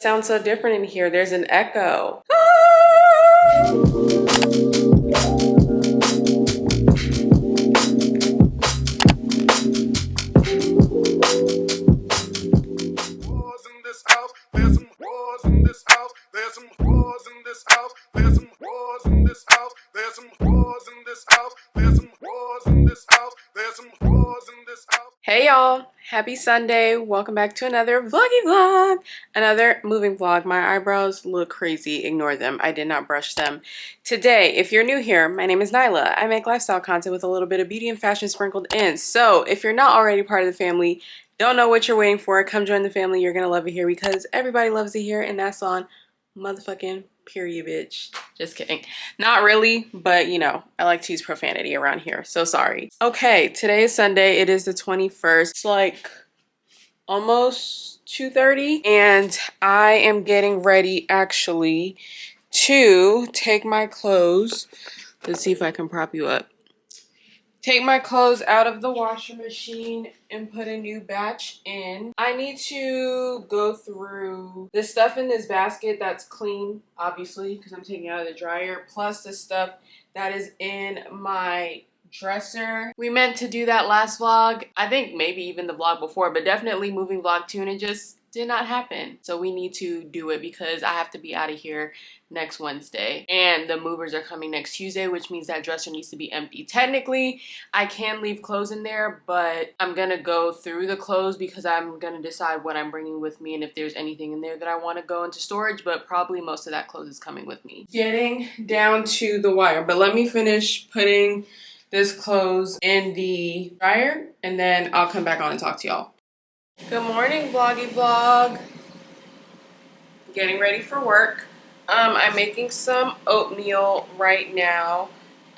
Sounds so different in here. There's an echo. Hey y'all, happy Sunday. Welcome back to another vloggy vlog, another moving vlog. My eyebrows look crazy, ignore them. I did not brush them today. If you're new here, my name is Nyla. I make lifestyle content with a little bit of beauty and fashion sprinkled in. So if you're not already part of the family, don't know what you're waiting for, come join the family. You're gonna love it here because everybody loves it here, and that's on motherfucking period, bitch. Just kidding. Not really, but you know, I like to use profanity around here, so sorry. Okay, today is Sunday. It is the 21st. It's like almost 2:30, and I am getting ready actually to take my clothes. Let's see if I can prop you up. Take my clothes out of the washer machine and put a new batch in. I need to go through the stuff in this basket that's clean, obviously, because I'm taking it out of the dryer, plus the stuff that is in my dresser. We meant to do that last vlog. I think maybe even the vlog before, but definitely moving vlog 2, and it just did not happen. So we need to do it because I have to be out of here next Wednesday, and the movers are coming next Tuesday, which means that dresser needs to be empty. Technically, I can leave clothes in there, but I'm gonna go through the clothes because I'm gonna decide what I'm bringing with me and if there's anything in there that I want to go into storage, but probably most of that clothes is coming with me. Getting down to the wire, but let me finish putting this clothes in the dryer and then I'll come back on and talk to y'all. Good morning, vloggy vlog. Getting ready for work. I'm making some oatmeal right now.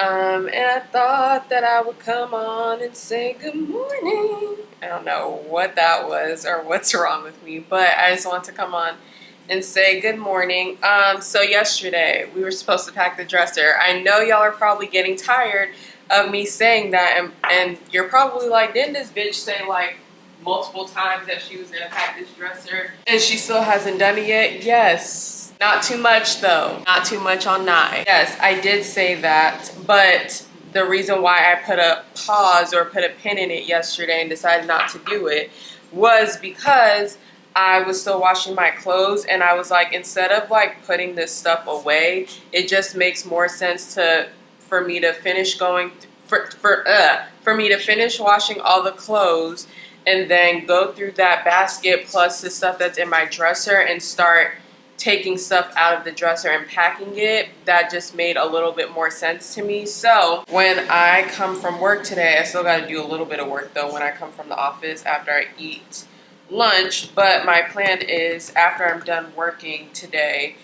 And I thought that I would come on and say good morning. I don't know what that was or what's wrong with me, but I just want to come on and say good morning. So yesterday we were supposed to pack the dresser. I know y'all are probably getting tired of me saying that, and you're probably like, didn't this bitch say like multiple times that she was gonna pack this dresser and she still hasn't done it yet? Yes. Not too much though. Not too much on Nye. Yes, I did say that, but the reason why I put a pause or put a pin in it yesterday and decided not to do it was because I was still washing my clothes, and I was like, instead of like putting this stuff away, it just makes more sense for me to finish washing all the clothes and then go through that basket plus the stuff that's in my dresser and start taking stuff out of the dresser and packing it. That just made a little bit more sense to me. So when I come from work today, I still got to do a little bit of work though when I come from the office after I eat lunch, but my plan is after I'm done working today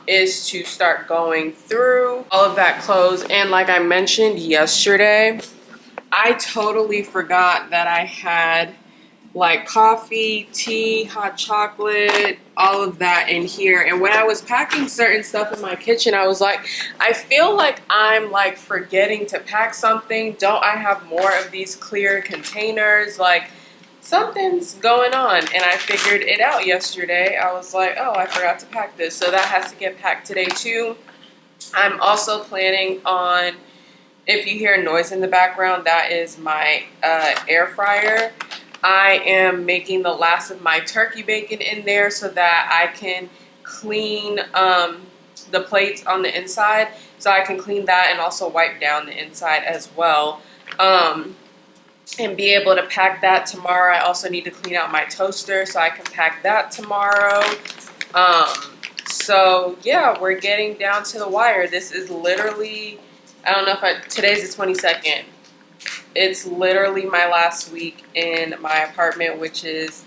is to start going through all of that clothes. And like I mentioned yesterday, I totally forgot that I had like coffee, tea, hot chocolate, all of that in here. And when I was packing certain stuff in my kitchen, I was like, I feel like I'm like forgetting to pack something. Don't I have more of these clear containers? Like something's going on. And I figured it out yesterday. I was like, oh, I forgot to pack this. So that has to get packed today too. I'm also planning on, if you hear noise in the background, that is my air fryer. I am making the last of my turkey bacon in there so that I can clean the plates on the inside. So I can clean that and also wipe down the inside as well. And be able to pack that tomorrow. I also need to clean out my toaster so I can pack that tomorrow. So yeah, we're getting down to the wire. This is literally, I don't know if today's the 22nd. It's literally my last week in my apartment, which is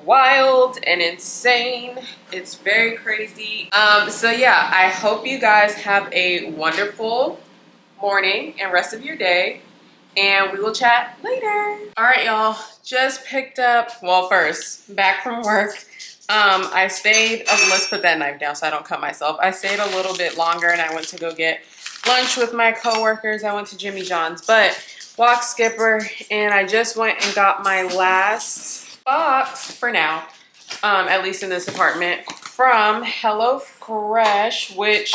wild and insane. It's very crazy. So yeah, I hope you guys have a wonderful morning and rest of your day, and we will chat later. All right, y'all, just picked up, well, first, back from work. I stayed, let's put that knife down so I don't cut myself. I stayed a little bit longer and I went to go get lunch with my coworkers. I went to Jimmy John's, but walk skipper, and I just went and got my last box for now at least in this apartment, from HelloFresh, which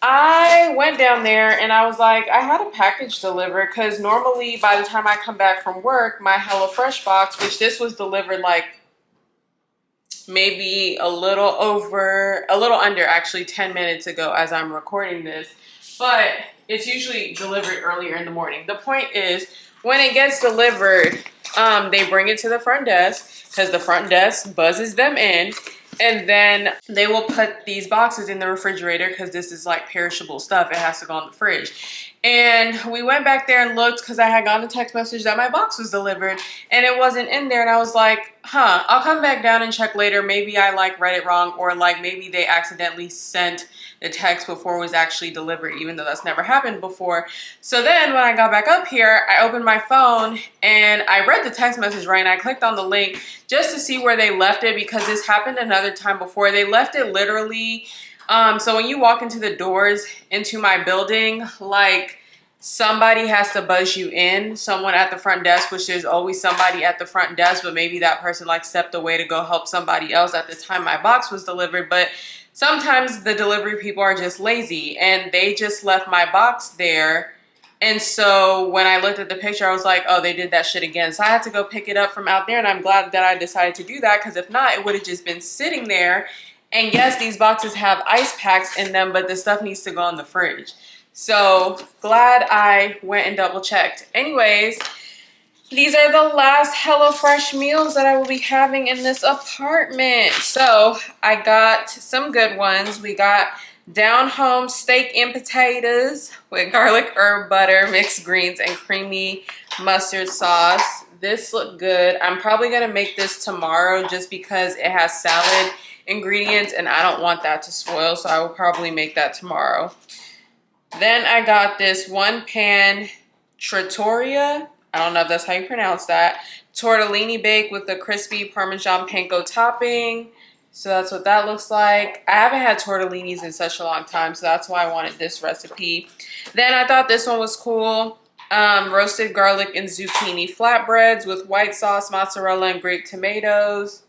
I went down there and I was like, I had a package delivered because normally by the time I come back from work, my HelloFresh box, which this was delivered like maybe a little under actually 10 minutes ago as I'm recording this, but it's usually delivered earlier in the morning. The point is, when it gets delivered, they bring it to the front desk because the front desk buzzes them in, and then they will put these boxes in the refrigerator because this is like perishable stuff. It has to go in the fridge. And we went back there and looked because I had gotten a text message that my box was delivered and it wasn't in there. And I was like, huh, I'll come back down and check later. Maybe I like read it wrong, or like maybe they accidentally sent the text before it was actually delivered, even though that's never happened before. So then when I got back up here, I opened my phone and I read the text message right, and I clicked on the link just to see where they left it, because this happened another time before. They left it literally, so when you walk into the doors into my building, like somebody has to buzz you in, someone at the front desk, which there's always somebody at the front desk, but maybe that person like stepped away to go help somebody else at the time my box was delivered. But sometimes the delivery people are just lazy and they just left my box there. And so when I looked at the picture, I was like, oh, they did that shit again. So I had to go pick it up from out there, and I'm glad that I decided to do that, because if not, it would have just been sitting there. And yes, these boxes have ice packs in them, but the stuff needs to go in the fridge. So glad I went and double checked. Anyways, these are the last HelloFresh meals that I will be having in this apartment. So I got some good ones. We got down home steak and potatoes with garlic herb butter, mixed greens, and creamy mustard sauce. This looked good. I'm probably gonna make this tomorrow just because it has salad ingredients and I don't want that to spoil, so I will probably make that tomorrow. Then I got this one pan trattoria, I don't know if that's how you pronounce that, tortellini bake with a crispy Parmesan panko topping. So that's what that looks like. I haven't had tortellinis in such a long time, so that's why I wanted this recipe. Then I thought this one was cool. Roasted garlic and zucchini flatbreads with white sauce, mozzarella, and grape tomatoes.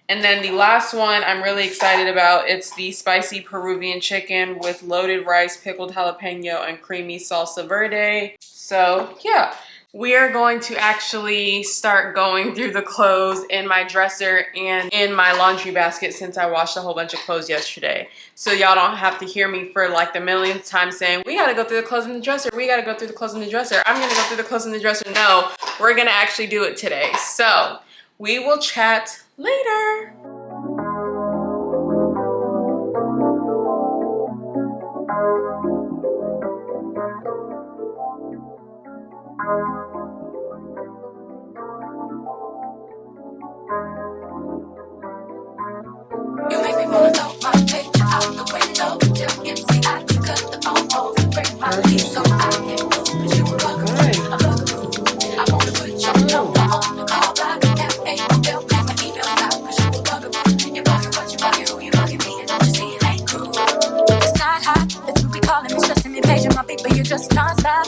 And then the last one I'm really excited about, it's the spicy Peruvian chicken with loaded rice, pickled jalapeno, and creamy salsa verde. So yeah, we are going to actually start going through the clothes in my dresser and in my laundry basket, since I washed a whole bunch of clothes yesterday. So y'all don't have to hear me for like the millionth time saying, we gotta go through the clothes in the dresser, we gotta go through the clothes in the dresser, I'm gonna go through the clothes in the dresser. No, we're gonna actually do it today. So we will chat later. You make me wanna throw my picture out the window. Tell him, see, I can cut the phone off, break my leaf so I can move. But you a bugaboo, a bugaboo. I wanna put your number on the call block. F-A-O-L, make my email stop. Cause you a bugaboo. You bugging what you bugging, who you bugging me, and don't you see it ain't cool. It's not hot that you be calling me, stressing me, paging my beat, but you're just non-stop.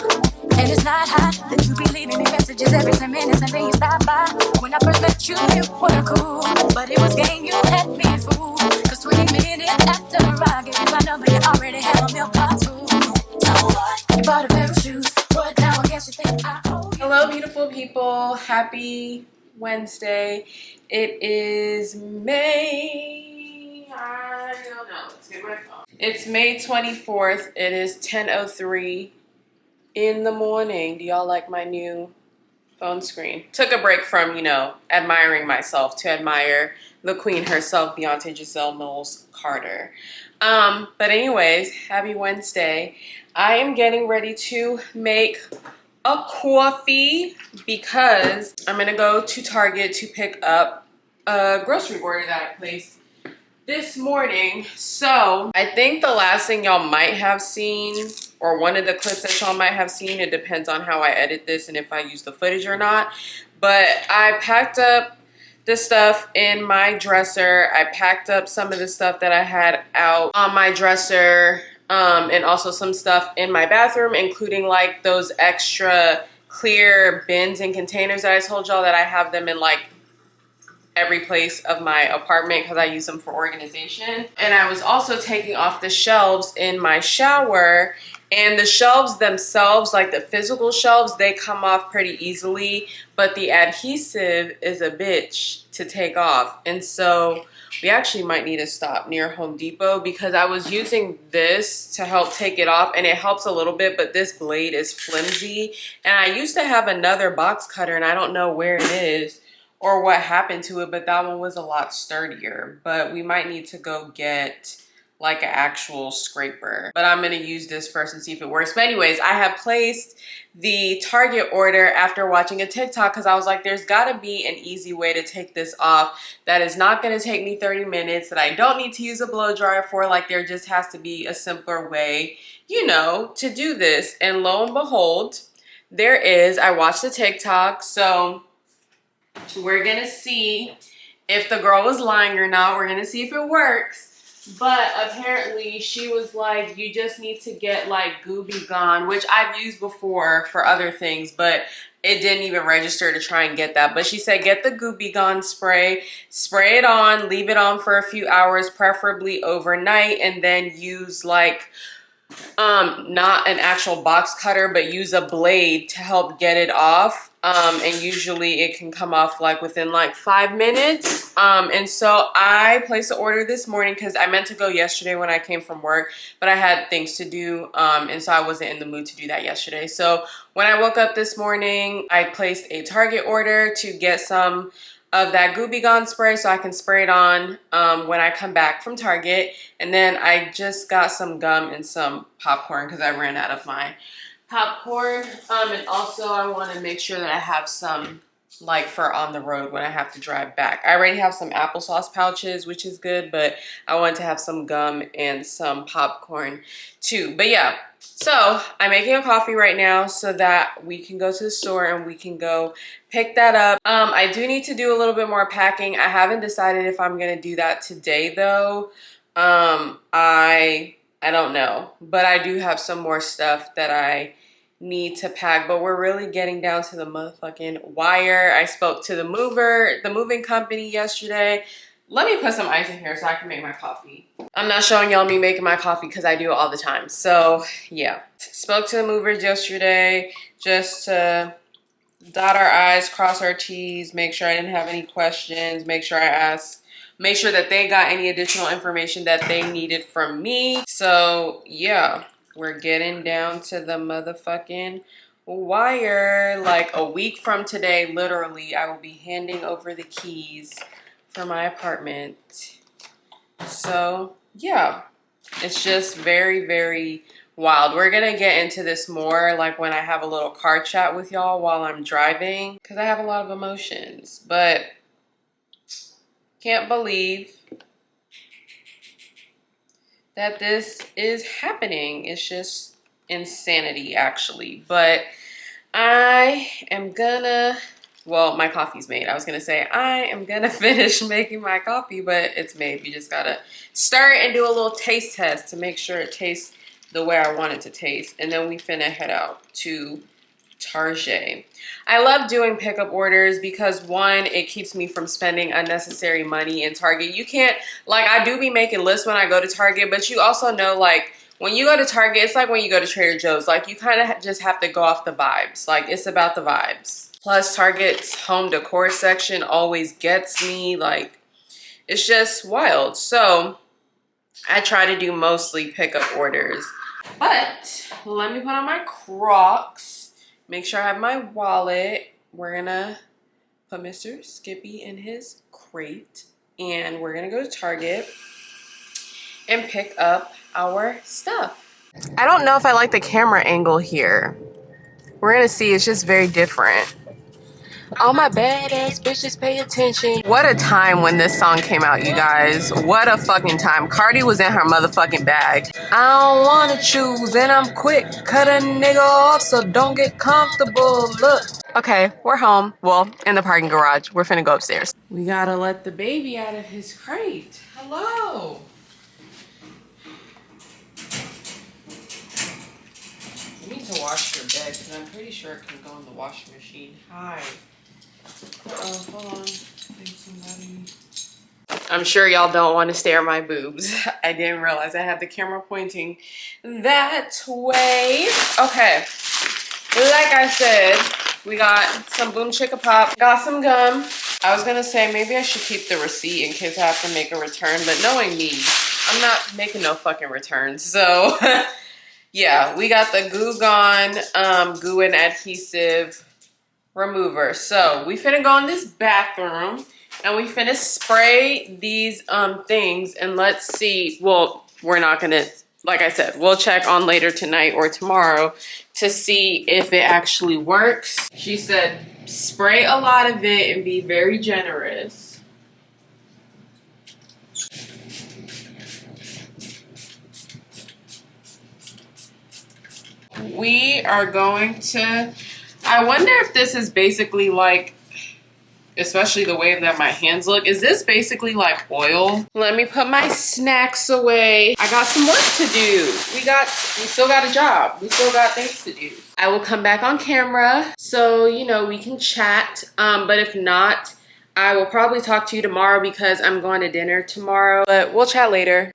And it's not hot that you be leaving me messages every 10 minutes and then you stop by. When I first met you, you were cool, but it was game, you had me fooled. Cause 20 minutes after I gave you my number, you already had a milk box full. So what? You bought a pair of shoes, but now I guess you think I owe you. Hello, beautiful people. Happy Wednesday. It is May, I don't know, let's get my phone. It's May 24th. It is 10:03 in the morning. Do y'all like my new phone screen? Took a break from, you know, admiring myself to admire the queen herself, Beyonce Giselle Knowles Carter. But anyways, happy Wednesday. I am getting ready to make a coffee because I'm gonna go to Target to pick up a grocery order that I placed this morning. So I think the last thing y'all might have seen, or one of the clips that y'all might have seen, it depends on how I edit this and if I use the footage or not, but I packed up the stuff in my dresser. I packed up some of the stuff that I had out on my dresser, and also some stuff in my bathroom, including like those extra clear bins and containers that I told y'all that I have them in like every place of my apartment because I use them for organization. And I was also taking off the shelves in my shower, and the shelves themselves, like the physical shelves, they come off pretty easily, but the adhesive is a bitch to take off. And so we actually might need to stop near Home Depot because I was using this to help take it off, and it helps a little bit, but this blade is flimsy. And I used to have another box cutter, and I don't know where it is or what happened to it, but that one was a lot sturdier. But we might need to go get like an actual scraper. But I'm gonna use this first and see if it works. But anyways, I have placed the Target order after watching a TikTok because I was like, there's gotta be an easy way to take this off that is not gonna take me 30 minutes, that I don't need to use a blow dryer for. Like, there just has to be a simpler way, you know, to do this. And lo and behold, there is. I watched the TikTok, so we're gonna see if the girl was lying or not. We're gonna see if it works. But apparently she was like, you just need to get like Gooby Gone, which I've used before for other things, but it didn't even register to try and get that. But she said, get the Gooby Gone spray it on, leave it on for a few hours, preferably overnight, and then use like not an actual box cutter, but use a blade to help get it off. And usually it can come off like within like 5 minutes. And so I placed the order this morning because I meant to go yesterday when I came from work, but I had things to do. And so I wasn't in the mood to do that yesterday. So when I woke up this morning, I placed a Target order to get some of that Gooby Gone spray so I can spray it on when I come back from Target. And then I just got some gum and some popcorn because I ran out of my popcorn. And also I want to make sure that I have some like for on the road when I have to drive back. I already have some applesauce pouches, which is good, but I want to have some gum and some popcorn too. But yeah, so I'm making a coffee right now so that we can go to the store and we can go pick that up. I do need to do a little bit more packing. I haven't decided if I'm gonna do that today though. I don't know, but I do have some more stuff that I need to pack, but we're really getting down to the motherfucking wire. I spoke to the moving company yesterday. Let me put some ice in here so I can make my coffee. I'm not showing y'all me making my coffee because I do it all the time. So yeah, spoke to the movers yesterday just to dot our I's, cross our T's, make sure I didn't have any questions, make sure I asked, make sure that they got any additional information that they needed from me. So yeah, we're getting down to the motherfucking wire. Like a week from today, literally, I will be handing over the keys for my apartment. So yeah, it's just very, very wild. We're gonna get into this more like when I have a little car chat with y'all while I'm driving because I have a lot of emotions, but can't believe that this is happening. It's just insanity actually. But I am gonna, well, my coffee's made. I was gonna say I am gonna finish making my coffee, but it's made. We just gotta stir it and do a little taste test to make sure it tastes the way I want it to taste. And then we finna head out to Target. I love doing pickup orders because one, it keeps me from spending unnecessary money in Target. You can't, like, I do be making lists when I go to Target, but you also know, like, when you go to Target, it's like when you go to Trader Joe's. Like, you kind of just have to go off the vibes. Like, it's about the vibes. Plus, Target's home decor section always gets me. Like, it's just wild. So, I try to do mostly pickup orders. But, let me put on my Crocs. Make sure I have my wallet. We're gonna put Mr. Skippy in his crate. And we're gonna go to Target and pick up our stuff. I don't know if I like the camera angle here. We're gonna see, it's just very different. All my badass bitches pay attention. What a time when this song came out, you guys. What a fucking time. Cardi was in her motherfucking bag. I don't wanna choose and I'm quick. Cut a nigga off so don't get comfortable. Look. Okay, we're home. Well, in the parking garage. We're finna go upstairs. We gotta let the baby out of his crate. Hello. You need to wash your bed because I'm pretty sure it can go in the washing machine. Hi. Uh-oh, hold on. I'm sure y'all don't want to stare at my boobs. I didn't realize I had the camera pointing that way. Okay, like I said, we got some Boom Chicka Pop, got some gum. I was gonna say maybe I should keep the receipt in case I have to make a return, but knowing me, I'm not making no fucking returns. So yeah, we got the Goo Gone Goo and Adhesive Remover. So we finna go in this bathroom and we finna spray these things, and let's see. Well, we're not gonna, like I said, we'll check on later tonight or tomorrow to see if it actually works. She said spray a lot of it and be very generous. We are going to, I wonder if this is basically like, especially the way that my hands look, is this basically like oil? Let me put my snacks away. I got some work to do. We still got a job. We still got things to do. I will come back on camera so, you know, we can chat. But if not, I will probably talk to you tomorrow because I'm going to dinner tomorrow. But we'll chat later.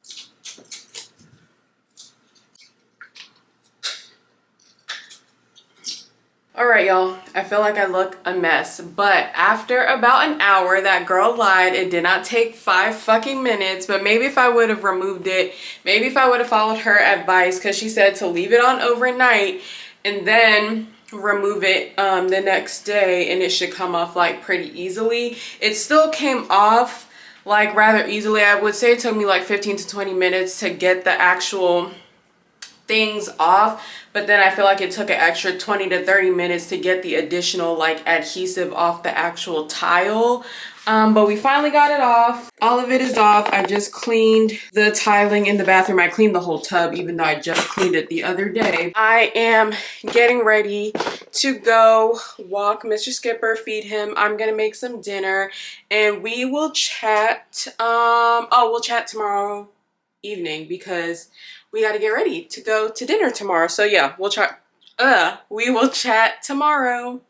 All right, y'all, I feel like I look a mess, but after about an hour, that girl lied. It did not take 5 fucking minutes, but maybe if I would have removed it, maybe if I would have followed her advice, because she said to leave it on overnight and then remove it the next day and it should come off like pretty easily. It still came off like rather easily. I would say it took me like 15 to 20 minutes to get the actual things off, but then I feel like it took an extra 20 to 30 minutes to get the additional like adhesive off the actual tile. But we finally got it off. All of it is off. I just cleaned the tiling in the bathroom. I cleaned the whole tub even though I just cleaned it the other day. I am getting ready to go walk Mr. Skipper, feed him. I'm gonna make some dinner and we will chat. We'll chat tomorrow evening because we got to get ready to go to dinner tomorrow. So yeah, we will chat tomorrow.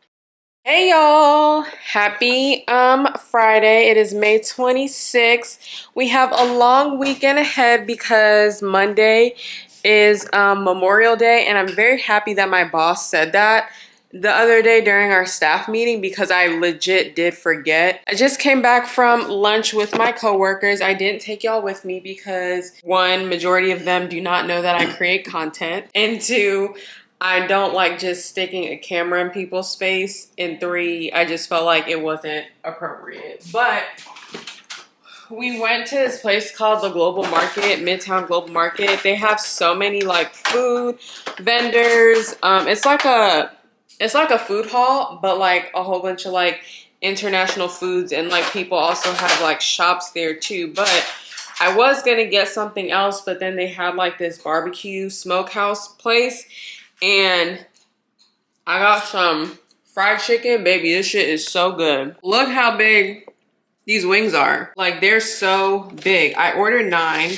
Hey y'all, happy Friday. It is May 26th. We have a long weekend ahead because Monday is Memorial Day, and I'm very happy that my boss said that the other day during our staff meeting because I legit did forget. I just came back from lunch with my coworkers. I didn't take y'all with me because 1, majority of them do not know that I create content, and 2, I don't like just sticking a camera in people's face, and 3, I just felt like it wasn't appropriate. But we went to this place called the Global Market, Midtown Global Market. They have so many like food vendors. It's like a food hall, but like a whole bunch of like international foods, and like people also have like shops there too. But I was gonna get something else, but then they had like this barbecue smokehouse place, and I got some fried chicken. Baby, this shit is so good. Look how big these wings are. Like, they're so big. I ordered 9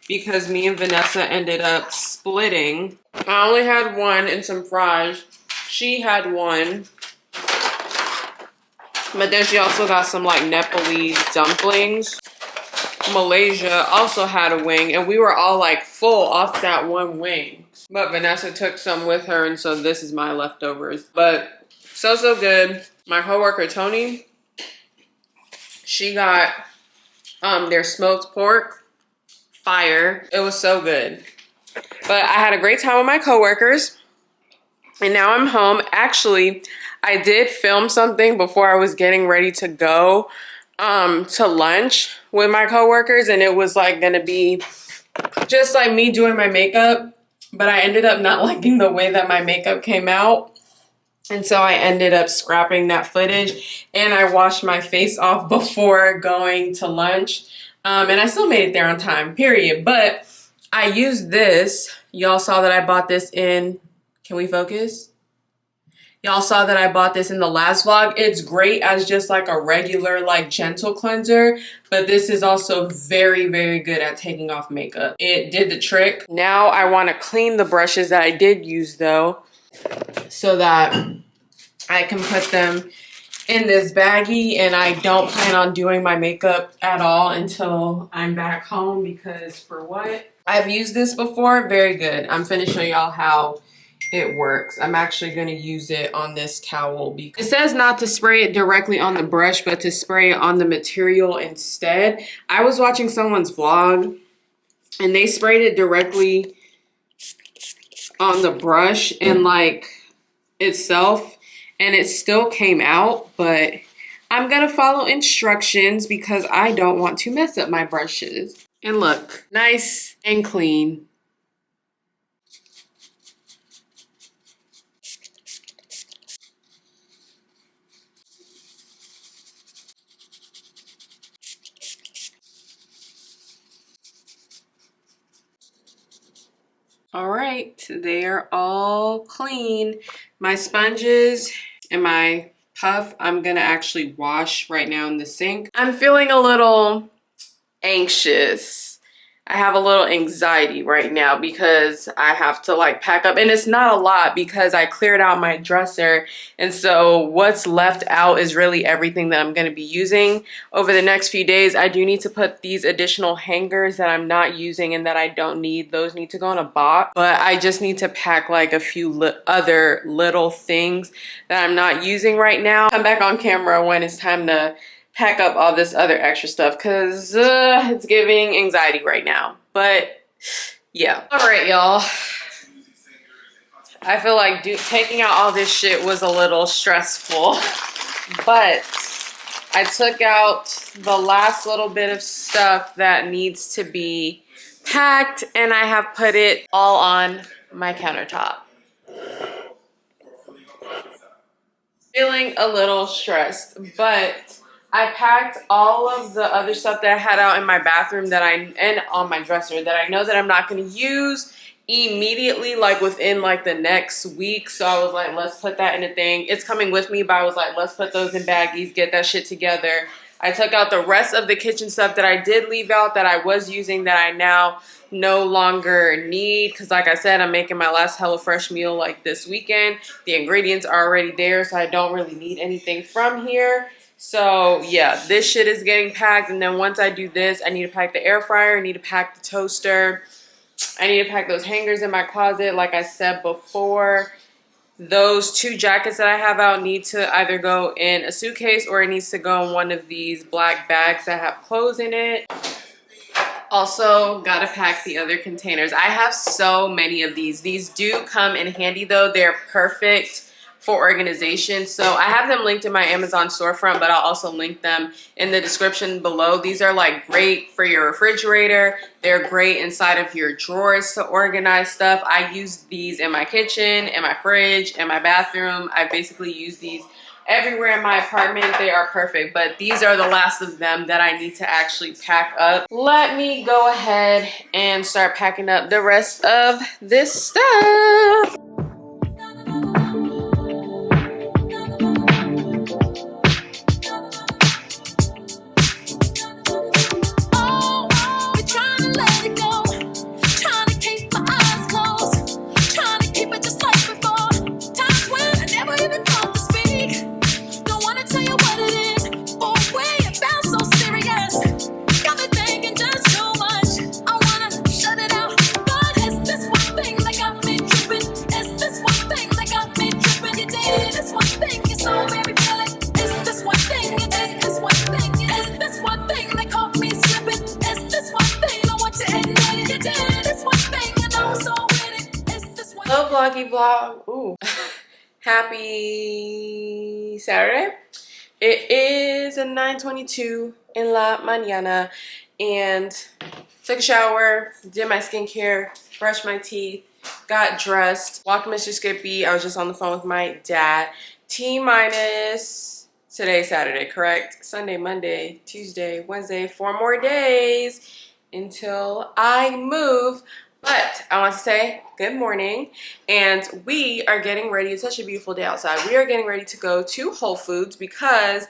because me and Vanessa ended up splitting. I only had 1 and some fries. She had 1. But then she also got some like Nepalese dumplings. Malaysia also had a wing, and we were all like full off that 1 wing. But Vanessa took some with her, and so this is my leftovers. But so good. My coworker Tony, she got their smoked pork. Fire. It was so good. But I had a great time with my coworkers. And now I'm home. Actually, I did film something before I was getting ready to go to lunch with my coworkers, and it was like gonna be just like me doing my makeup, but I ended up not liking the way that my makeup came out, and so I ended up scrapping that footage, and I washed my face off before going to lunch, and I still made it there on time, period. But I used this. Y'all saw that I bought this in, can we focus? Y'all saw that I bought this in the last vlog. It's great as just like a regular like gentle cleanser, but this is also very, very good at taking off makeup. It did the trick. Now I want to clean the brushes that I did use though, so that I can put them in this baggie, and I don't plan on doing my makeup at all until I'm back home because for what? I've used this before, very good. I'm finna show y'all how it works. I'm actually gonna use it on this towel because it says not to spray it directly on the brush, but to spray it on the material instead. I was watching someone's vlog and they sprayed it directly on the brush and like itself, and it still came out, but I'm gonna follow instructions because I don't want to mess up my brushes. And look, nice and clean. All right, they are all clean. My sponges and my puff, I'm gonna actually wash right now in the sink. I'm feeling a little anxious. I have a little anxiety right now because I have to like pack up, and it's not a lot because I cleared out my dresser, and so what's left out is really everything that I'm going to be using over the next few days. I do need to put these additional hangers that I'm not using and that I don't need. Those need to go in a box, but I just need to pack like a few other little things that I'm not using right now. Come back on camera when it's time to pack up all this other extra stuff because it's giving anxiety right now. But yeah. All right, y'all. I feel like taking out all this shit was a little stressful, but I took out the last little bit of stuff that needs to be packed, and I have put it all on my countertop. Feeling a little stressed, but I packed all of the other stuff that I had out in my bathroom and on my dresser that I know that I'm not going to use immediately, like within like the next week. So I was like, let's put that in a thing. It's coming with me, but I was like, let's put those in baggies, get that shit together. I took out the rest of the kitchen stuff that I did leave out that I was using that I now no longer need, because like I said, I'm making my last HelloFresh meal like this weekend. The ingredients are already there, so I don't really need anything from here. So yeah, this shit is getting packed, and then once I do this, I need to pack the air fryer, I need to pack the toaster, I need to pack those hangers in my closet. Like I said before, those 2 jackets that I have out need to either go in a suitcase or it needs to go in one of these black bags that have clothes in it. Also, gotta pack the other containers. I have so many of these. These do come in handy though. They're perfect for organization. So I have them linked in my Amazon storefront, but I'll also link them in the description below. These are like great for your refrigerator. They're great inside of your drawers to organize stuff. I use these in my kitchen, in my fridge, in my bathroom. I basically use these everywhere in my apartment. They are perfect, but these are the last of them that I need to actually pack up. Let me go ahead and start packing up the rest of this stuff. Hello vloggy vlog. Ooh. Happy Saturday. It is 9:22 in la mañana, and took a shower, did my skincare, brushed my teeth, got dressed, walked Mr. Skippy. I was just on the phone with my dad. T-minus today's Saturday, correct? Sunday, Monday, Tuesday, Wednesday, 4 more days until I move. But I want to say good morning, and we are getting ready. It's such a beautiful day outside. We are getting ready to go to Whole Foods because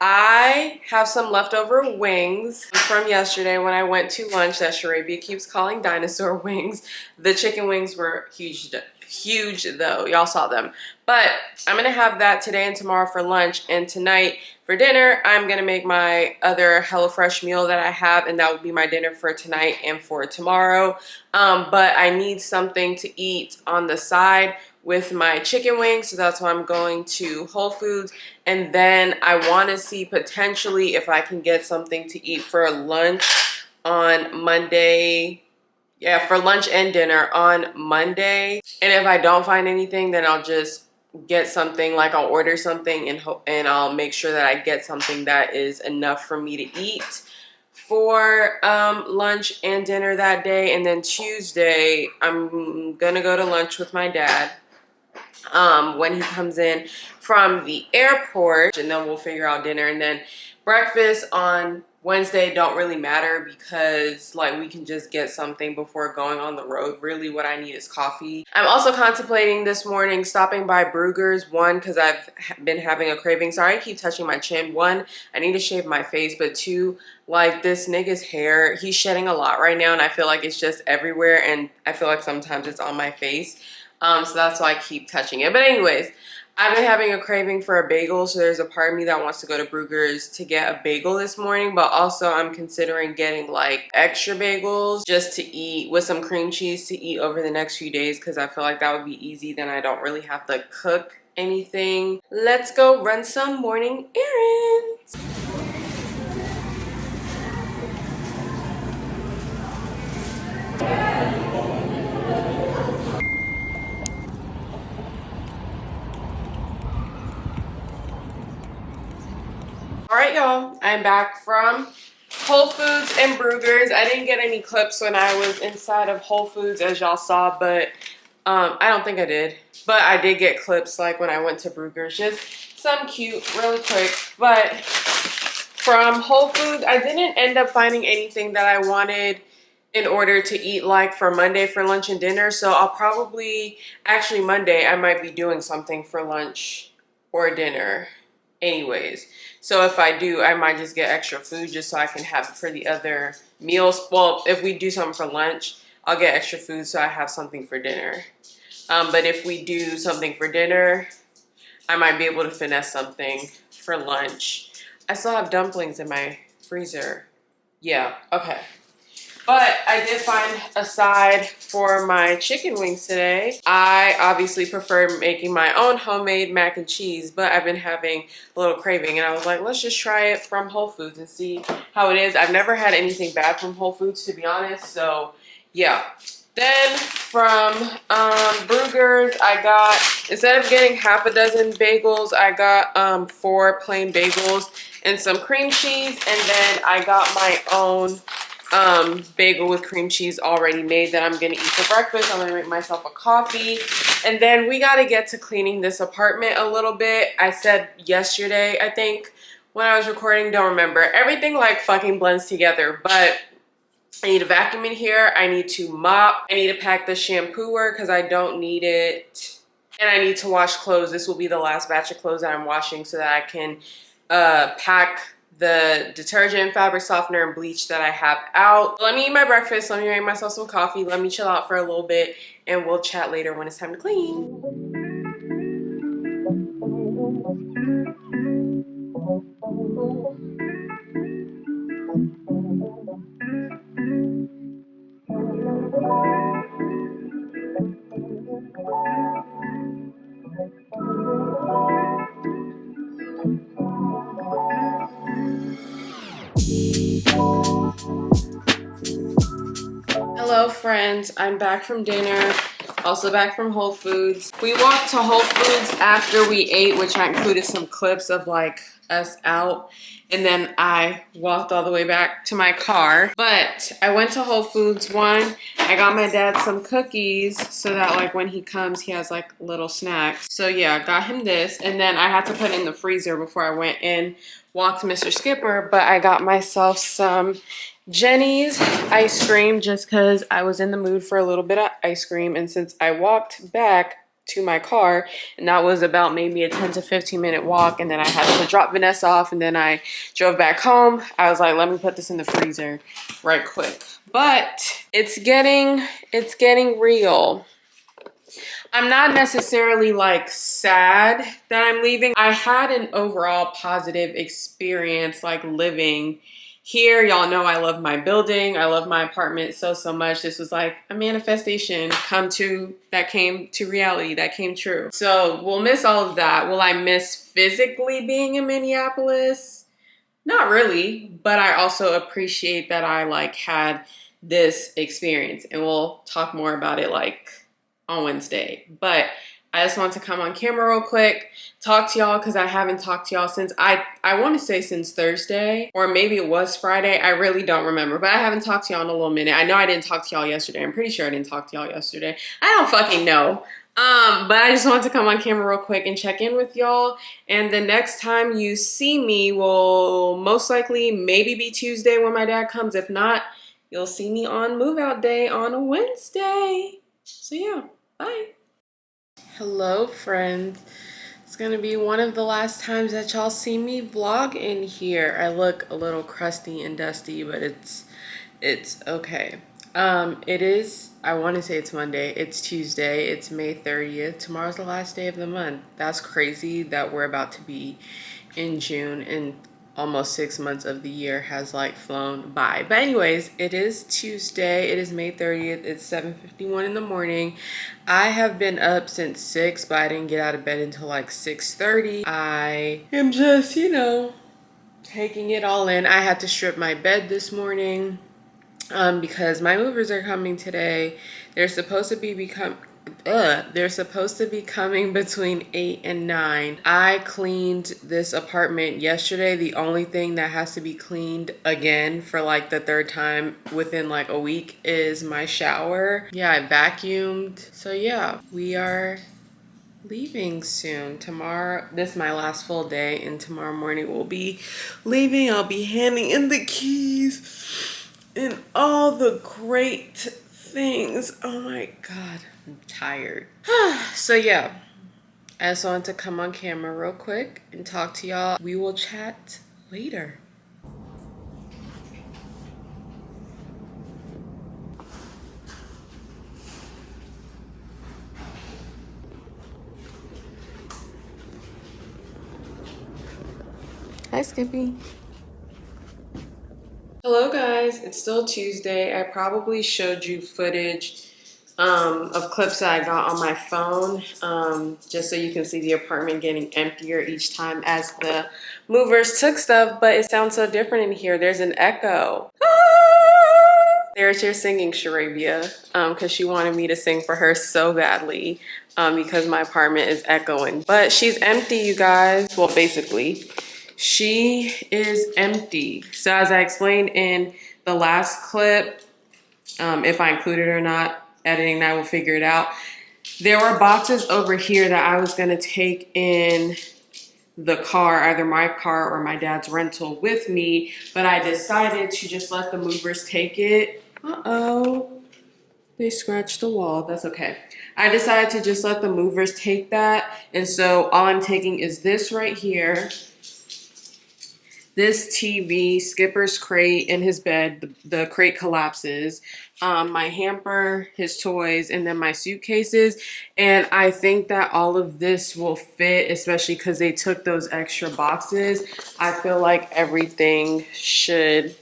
I have some leftover wings from yesterday when I went to lunch that Sharabia keeps calling dinosaur wings. The chicken wings were huge though. Y'all saw them. But I'm gonna have that today and tomorrow for lunch, and tonight for dinner, I'm gonna make my other HelloFresh meal that I have, and that will be my dinner for tonight and for tomorrow. But I need something to eat on the side with my chicken wings, so that's why I'm going to Whole Foods. And then I want to see potentially if I can get something to eat for lunch on Monday. Yeah, for lunch and dinner on Monday. And if I don't find anything, then I'll just get something, like I'll order something and I'll make sure that I get something that is enough for me to eat for lunch and dinner that day. And then Tuesday, I'm gonna go to lunch with my dad when he comes in from the airport, and then we'll figure out dinner. And then breakfast on Wednesday don't really matter because like we can just get something before going on the road. Really what I need is coffee. I'm also contemplating this morning stopping by Bruegger's. One, because I've been having a craving. Sorry I keep touching my chin. One, I need to shave my face, but two, like this nigga's hair, he's shedding a lot right now and I feel like it's just everywhere, and I feel like sometimes it's on my face. So that's why I keep touching it. But anyways, I've been having a craving for a bagel, so there's a part of me that wants to go to Bruegger's to get a bagel this morning, but also I'm considering getting like extra bagels just to eat with some cream cheese to eat over the next few days, because I feel like that would be easy. Then I don't really have to cook anything. Let's go run some morning errands. All right, y'all, I'm back from Whole Foods and Bruegger's. I didn't get any clips when I was inside of Whole Foods, as y'all saw, but I don't think I did. But I did get clips like when I went to Bruegger's, just some cute, really quick. But from Whole Foods, I didn't end up finding anything that I wanted in order to eat like for Monday for lunch and dinner. So I'll probably, actually Monday, I might be doing something for lunch or dinner anyways. So if I do, I might just get extra food just so I can have it for the other meals. Well, if we do something for lunch, I'll get extra food so I have something for dinner. But if we do something for dinner, I might be able to finesse something for lunch. I still have dumplings in my freezer. Yeah, okay. But I did find a side for my chicken wings today. I obviously prefer making my own homemade mac and cheese, but I've been having a little craving and I was like, let's just try it from Whole Foods and see how it is. I've never had anything bad from Whole Foods, to be honest, so yeah. Then from Bruegger's, I got, instead of getting half a dozen bagels, I got 4 plain bagels and some cream cheese, and then I got my own bagel with cream cheese already made that I'm gonna eat for breakfast. I'm gonna make myself a coffee, and then we gotta get to cleaning this apartment a little bit. I said yesterday, I think, when I was recording, don't remember. Everything like fucking blends together, but I need a vacuum in here. I need to mop. I need to pack the shampooer because I don't need it. And I need to wash clothes. This will be the last batch of clothes that I'm washing so that I can pack the detergent, fabric softener, and bleach that I have out. Let me eat my breakfast. Let me make myself some coffee. Let me chill out for a little bit, and we'll chat later when it's time to clean. Hello friends, I'm back from dinner, also back from Whole Foods. We walked to Whole Foods after we ate, which I included some clips of like us out, and then I walked all the way back to my car. But I went to Whole Foods. One, I got my dad some cookies so that like when he comes he has like little snacks. So yeah, I got him this, and then I had to put it in the freezer before I went in, walked to Mr. Skipper, but I got myself some Jenny's ice cream just because I was in the mood for a little bit of ice cream, and since I walked back to my car, and that was about maybe a 10 to 15 minute walk, and then I had to drop Vanessa off, and then I drove back home. I was like, let me put this in the freezer right quick. But it's getting real. I'm not necessarily like sad that I'm leaving. I had an overall positive experience like living here. Y'all know I love my building. I love my apartment so much. This was like a manifestation that came to reality, that came true. So we'll miss all of that. Will I miss physically being in Minneapolis? Not really, but I also appreciate that I like had this experience, and we'll talk more about it like on Wednesday. But I just want to come on camera real quick, talk to y'all, because I haven't talked to y'all since I want to say since Thursday, or maybe it was Friday. I really don't remember, but I haven't talked to y'all in a little minute. I know I didn't talk to y'all yesterday. I'm pretty sure I didn't talk to y'all yesterday. I don't fucking know. But I just want to come on camera real quick and check in with y'all. And the next time you see me will most likely maybe be Tuesday when my dad comes. If not, you'll see me on move out day on a Wednesday. So yeah, bye. Hello, friends. It's gonna be one of the last times that y'all see me vlog in here. I look a little crusty and dusty, but it's okay. It is, I want to say it's Monday. It's Tuesday. It's May 30th. Tomorrow's the last day of the month. That's crazy that we're about to be in June and almost 6 months of the year has like flown by. But anyways, it is Tuesday. It is May 30th. It's 7:51 in the morning. I have been up since 6, but I didn't get out of bed until like 6:30. I am just, taking it all in. I had to strip my bed this morning because my movers are coming today. They're supposed to be coming between 8 and 9. I cleaned this apartment yesterday. The only thing that has to be cleaned again for like the third time within like a week is my shower. Yeah, I vacuumed. So yeah, we are leaving soon. Tomorrow, this is my last full day, and tomorrow morning we'll be leaving. I'll be handing in the keys and all the great things. Oh my God, I'm tired. So yeah, I just wanted to come on camera real quick and talk to y'all. We will chat later. Hi, Skippy. Hello guys, it's still Tuesday. I probably showed you footage of clips that I got on my phone, just so you can see the apartment getting emptier each time as the movers took stuff, but it sounds so different in here. There's an echo. There's your singing, Sharabia, because she wanted me to sing for her so badly because my apartment is echoing. But she's empty, you guys. Well, basically. She is empty. So as I explained in the last clip, if I include it or not, editing that, we'll figure it out. There were boxes over here that I was gonna take in the car, either my car or my dad's rental with me, but I decided to just let the movers take it. Uh-oh, they scratched the wall, that's okay. I decided to just let the movers take that, and so all I'm taking is this right here, this TV, Skipper's crate in his bed, the crate collapses, my hamper, his toys, and then my suitcases. And I think that all of this will fit, especially because they took those extra boxes. I feel like everything should,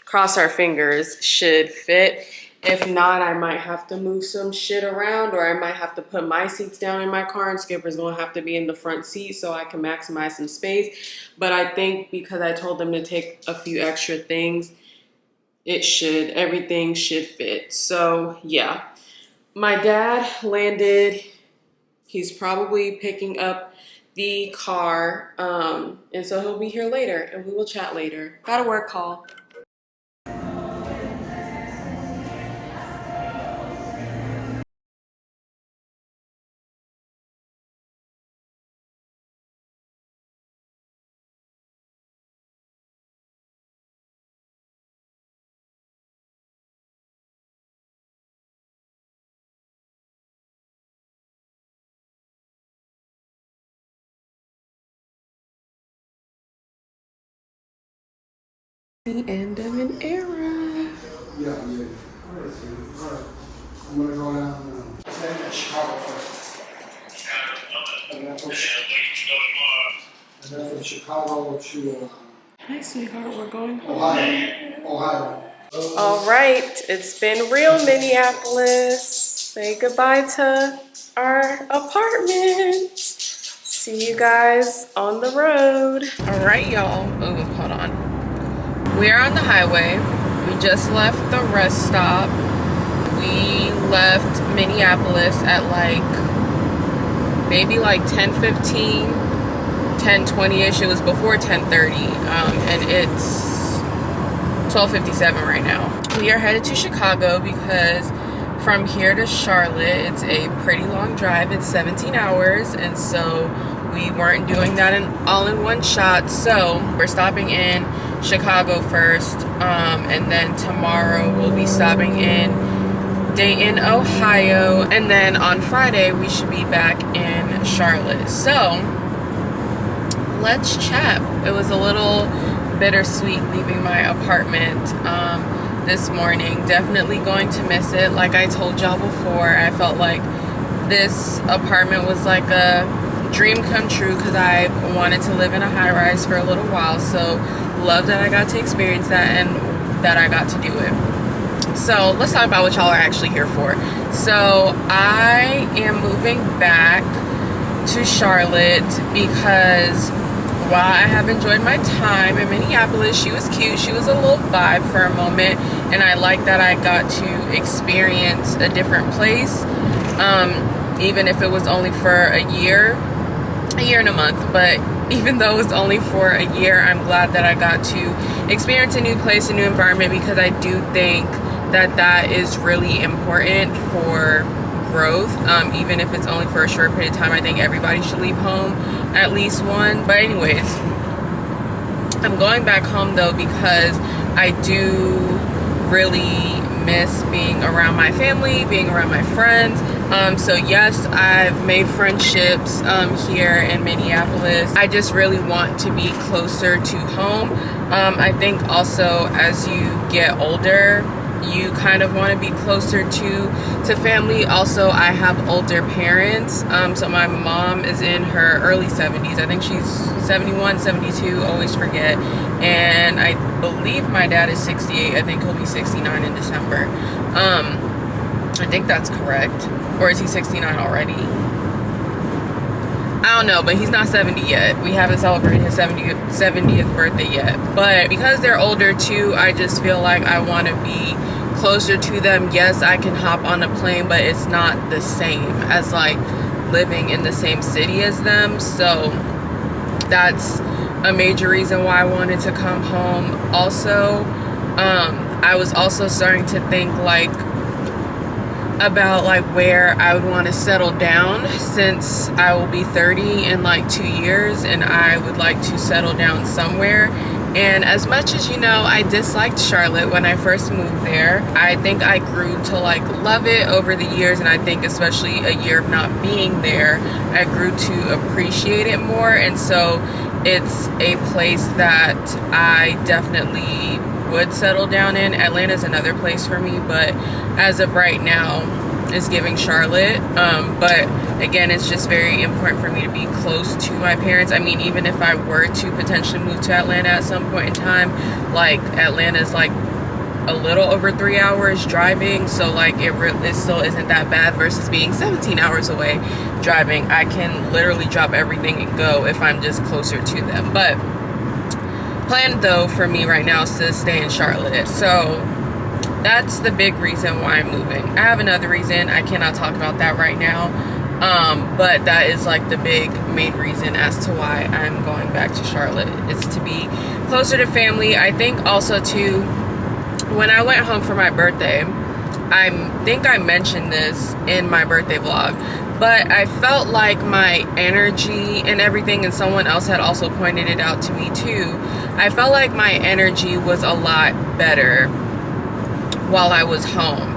cross our fingers, should fit. If not, I might have to move some shit around, or I might have to put my seats down in my car, and Skipper's gonna have to be in the front seat so I can maximize some space. But I think because I told them to take a few extra things, everything should fit. So yeah, my dad landed. He's probably picking up the car, and so he'll be here later, and we will chat later. Got a work call. The end of an era. Yeah. All right, Steve. All right. I'm gonna go down now. Stay in Chicago first. And then from Chicago to Hi, sweetheart. We're going home. Ohio. All right. It's been real, Minneapolis. Say goodbye to our apartment. See you guys on the road. All right, y'all. Oh, hold on. We're on the highway. We just left the rest stop. We left Minneapolis at maybe 10:15, 10:20ish. It was before 10:30, and it's 12:57 right now. We are headed to Chicago because from here to Charlotte, it's a pretty long drive. It's 17 hours, and so we weren't doing that all in one shot. So we're stopping in Chicago first, and then tomorrow we'll be stopping in Dayton, Ohio, and then on Friday we should be back in Charlotte. So let's chat. It was a little bittersweet leaving my apartment this morning. Definitely going to miss it. Like I told y'all before, I felt like this apartment was like a dream come true because I wanted to live in a high-rise for a little while. So love that I got to experience that and that I got to do it. So let's talk about what y'all are actually here for. So I am moving back to Charlotte because while I have enjoyed my time in Minneapolis, she was cute, she was a little vibe for a moment, and I like that I got to experience a different place, even if it was only for a year and a month. But even though it was only for a year, I'm glad that I got to experience a new place, a new environment, because I do think that is really important for growth. Even if it's only for a short period of time, I think everybody should leave home at least one. But anyways, I'm going back home though because I do really miss being around my family, being around my friends. So yes, I've made friendships here in Minneapolis. I just really want to be closer to home. I think also as you get older, you kind of want to be closer to family. Also, I have older parents. So my mom is in her early 70s. I think she's 71, 72, always forget. And I believe my dad is 68. I think he'll be 69 in December. I think that's correct. Or is he 69 already? I don't know, but he's not 70 yet. We haven't celebrated his 70th birthday yet. But because they're older too, I just feel like I want to be closer to them. Yes, I can hop on a plane, but it's not the same as like living in the same city as them. So that's a major reason why I wanted to come home. Also, I was also starting to think about where I would want to settle down, since I will be 30 in 2 years, and I would like to settle down somewhere. And as much as I disliked Charlotte when I first moved there, I think I grew to love it over the years, and I think especially a year of not being there, I grew to appreciate it more. And so it's a place that I definitely would settle down in. Atlanta's another place for me, but as of right now, it's giving Charlotte. But again, it's just very important for me to be close to my parents. I mean, even if I were to potentially move to Atlanta at some point in time, Atlanta's a little over 3 hours driving, so it still isn't that bad versus being 17 hours away driving. I can literally drop everything and go if I'm just closer to them. But plan though for me right now is to stay in Charlotte. So that's the big reason why I'm moving. I have another reason, I cannot talk about that right now, but that is the big main reason as to why I'm going back to Charlotte. It's to be closer to family. I think also too, when I went home for my birthday, I think I mentioned this in my birthday vlog, but I felt like my energy and everything, and someone else had also pointed it out to me too, I felt like my energy was a lot better while I was home.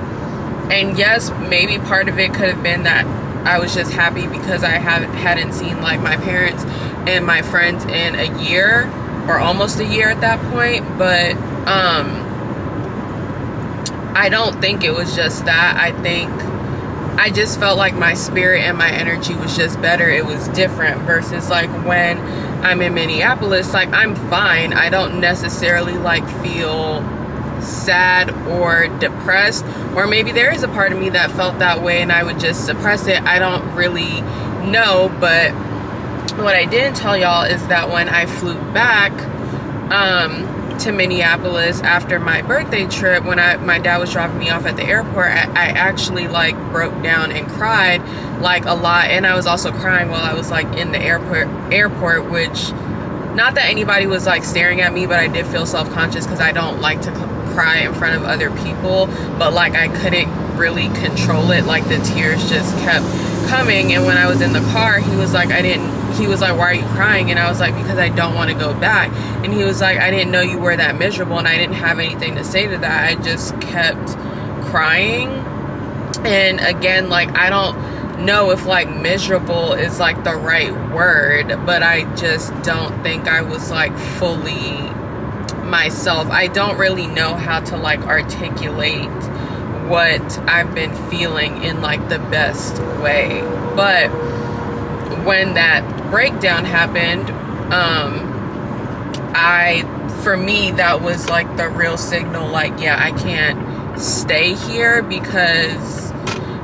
And yes, maybe part of it could have been that I was just happy because I hadn't seen my parents and my friends in a year, or almost a year at that point. But I don't think it was just that. I think I just felt like my spirit and my energy was just better. It was different versus like when I'm in Minneapolis, like I'm fine. I don't necessarily like feel sad or depressed, or maybe there is a part of me that felt that way and I would just suppress it. I don't really know. But what I didn't tell y'all is that when I flew back to Minneapolis after my birthday trip, when my dad was dropping me off at the airport, I actually like broke down and cried like a lot. And I was also crying while I was like in the airport, which, not that anybody was like staring at me, but I did feel self-conscious because I don't like to cry in front of other people. But like I couldn't really control it. Like the tears just kept coming. And when I was in the car, he was like, why are you crying? And I was like, because I don't want to go back. And he was like, I didn't know you were that miserable. And I didn't have anything to say to that. I just kept crying. And again, like I don't know if like miserable is like the right word, but I just don't think I was like fully myself. I don't really know how to like articulate what I've been feeling in like the best way. But when that breakdown happened, for me, that was like the real signal, like, yeah, I can't stay here, because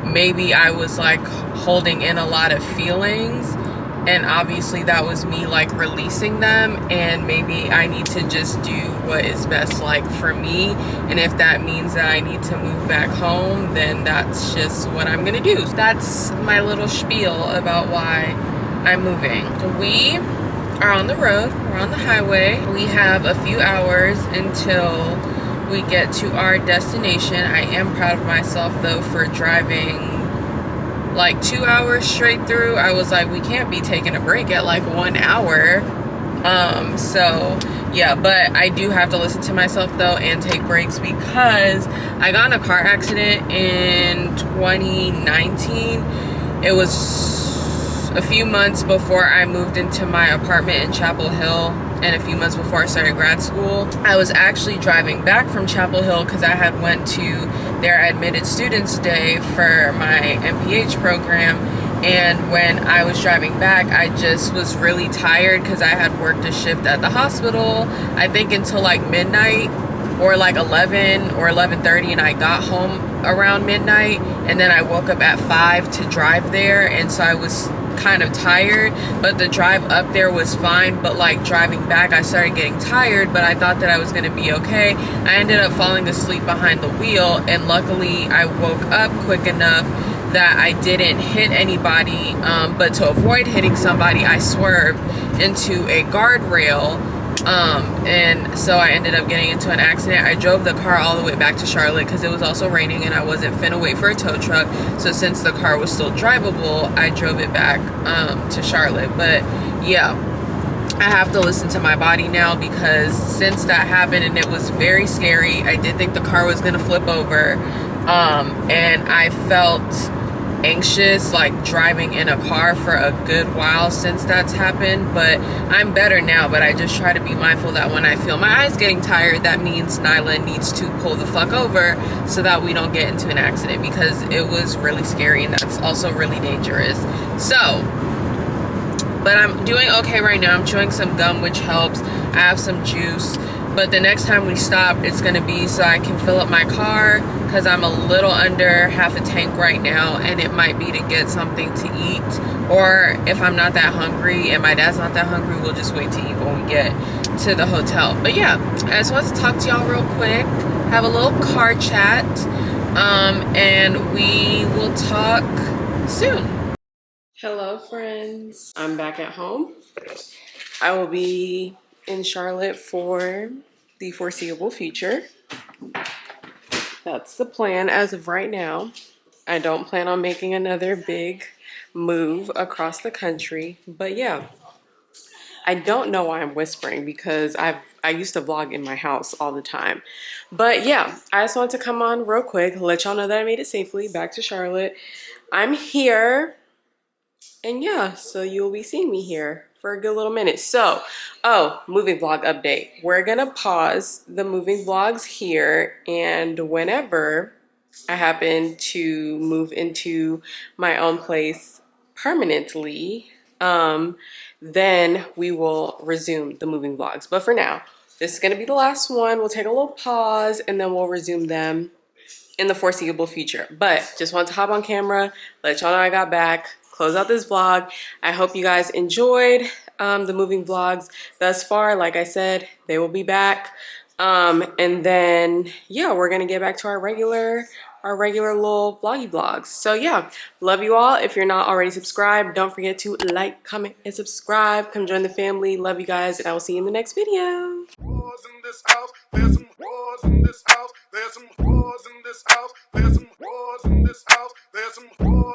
maybe I was like holding in a lot of feelings, and obviously that was me like releasing them, and maybe I need to just do what is best like for me. And if that means that I need to move back home, then that's just what I'm gonna do. That's my little spiel about why I'm moving. We are on the road, we're on the highway. We have a few hours until we get to our destination. I am proud of myself though for driving like 2 hours straight through. I was like, we can't be taking a break at like 1 hour. So yeah, but I do have to listen to myself though and take breaks, because I got in a car accident in 2019. It was a few months before I moved into my apartment in Chapel Hill, and a few months before I started grad school. I was actually driving back from Chapel Hill because I had went to their admitted students day for my MPH program. And when I was driving back, I just was really tired because I had worked a shift at the hospital, I think until like midnight or like 11 or 11:30, and I got home around midnight, and then I woke up at 5 to drive there. And so I was kind of tired, but the drive up there was fine. But like driving back, I started getting tired, but I thought that I was going to be okay. I ended up falling asleep behind the wheel, and luckily I woke up quick enough that I didn't hit anybody, but to avoid hitting somebody, I swerved into a guardrail, and so I ended up getting into an accident. I drove the car all the way back to Charlotte because it was also raining and I wasn't finna wait for a tow truck. So since the car was still drivable, I drove it back to Charlotte. But yeah, I have to listen to my body now, because since that happened, and it was very scary, I did think the car was gonna flip over, and I felt anxious like driving in a car for a good while since that's happened. But I'm better now, but I just try to be mindful that when I feel my eyes getting tired, that means Nyla needs to pull the fuck over so that we don't get into an accident, because it was really scary and that's also really dangerous. So, but I'm doing okay right now. I'm chewing some gum, which helps. I have some juice. But the next time we stop, it's going to be so I can fill up my car, because I'm a little under half a tank right now, and it might be to get something to eat. Or if I'm not that hungry and my dad's not that hungry, we'll just wait to eat when we get to the hotel. But yeah, I just wanted to talk to y'all real quick, have a little car chat, and we will talk soon. Hello, friends. I'm back at home. I will be in Charlotte for the foreseeable future. That's the plan as of right now. I don't plan on making another big move across the country, but yeah. I don't know why I'm whispering, because I used to vlog in my house all the time. But yeah, I just wanted to come on real quick, let y'all know that I made it safely back to Charlotte. I'm here, and yeah, so you'll be seeing me here a good little minute. So, oh, moving vlog update. We're gonna pause the moving vlogs here, and whenever I happen to move into my own place permanently, then we will resume the moving vlogs. But for now, this is gonna be the last one. We'll take a little pause and then we'll resume them in the foreseeable future. But just want to hop on camera, let y'all know I got back, close out this vlog. I hope you guys enjoyed the moving vlogs thus far. Like I said, they will be back. And then, yeah, we're gonna get back to our regular little vloggy vlogs. So yeah, love you all. If you're not already subscribed, don't forget to like, comment, and subscribe. Come join the family. Love you guys, and I will see you in the next video. In this house, there's some whores in this house, there's some whores in this house, there's some whores in this house, there's some whores.